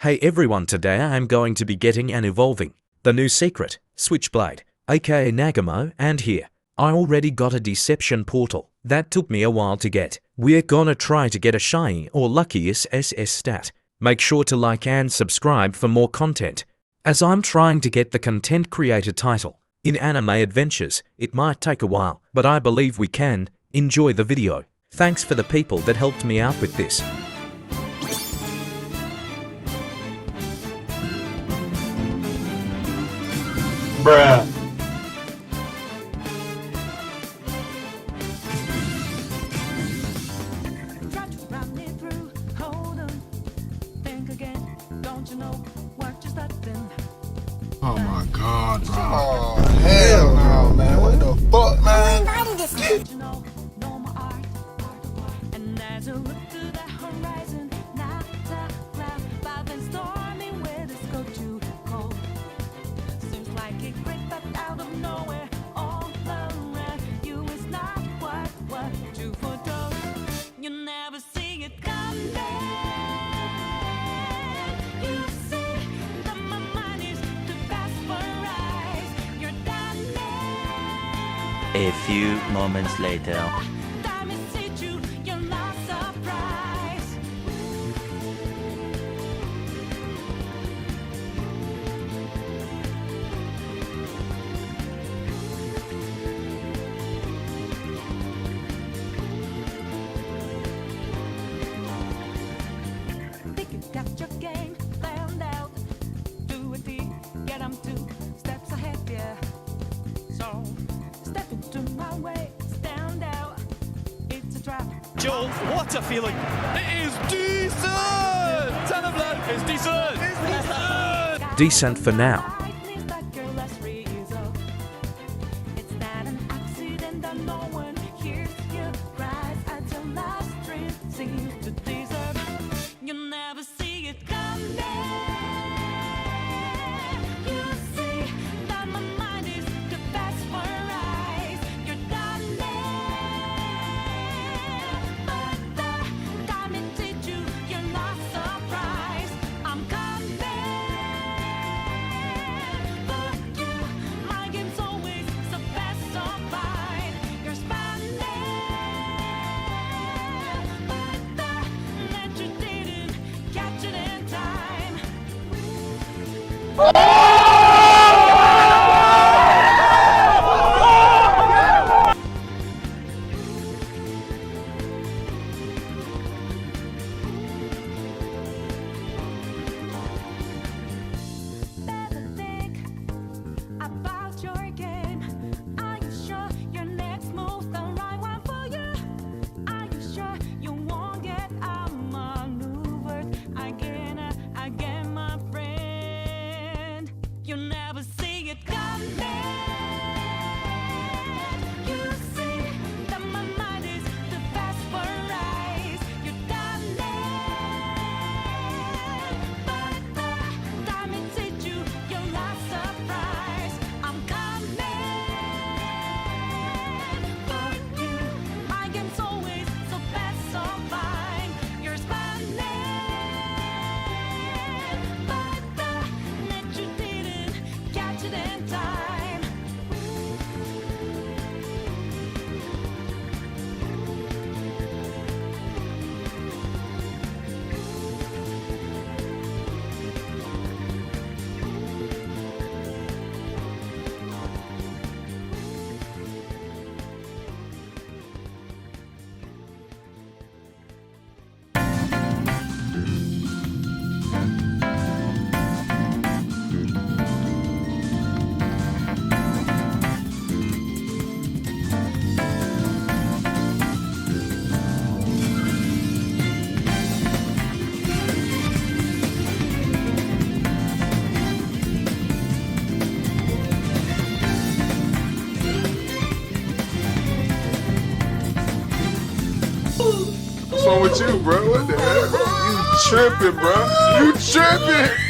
Hey everyone, today I am going to be getting and evolving the new secret, Switchblade, aka Nagamo, and here, I already got a Decpetion portal. That took me a while to get. We're gonna try to get a shiny or lucky SS stat. Make sure to like and subscribe for more content. As I'm trying to get the content creator title. In anime adventures, it might take a while, but I believe we can. Enjoy the video. Thanks for the people that helped me out with this. Bruh. Oh my god, bro. Oh, hell no, man. What the fuck, man? A few moments later. Got your game planned out. Do it deep, get 'em 2 steps ahead, yeah. So step into my way, stand out. It's a trap. Joel, what a feeling! It is decent! 10 of blood, it's decent! It's decent! Decent for now. It's not an accident that no one hears you cries at your last dream seems to deserve. You never see it coming. You see that my mind is the best for eyes. You're done but the time it teach you, you're not surprised. I'm coming for you. My game's always the best of mine. You're smiling, but the net you didn't catch it in time. Better think about your game. Are you sure your next move's the right one for you? Are you sure you won't get outmaneuvered again, my friend? You never see it coming. You see that my mind is the best for eyes. You're done but the time it hit you, you're not surprised. I'm coming for you. My game's always so best of mine. You're smiling, but the net you didn't catch it in time. What's wrong with you, bro? What the hell? You tripping, bro? You tripping?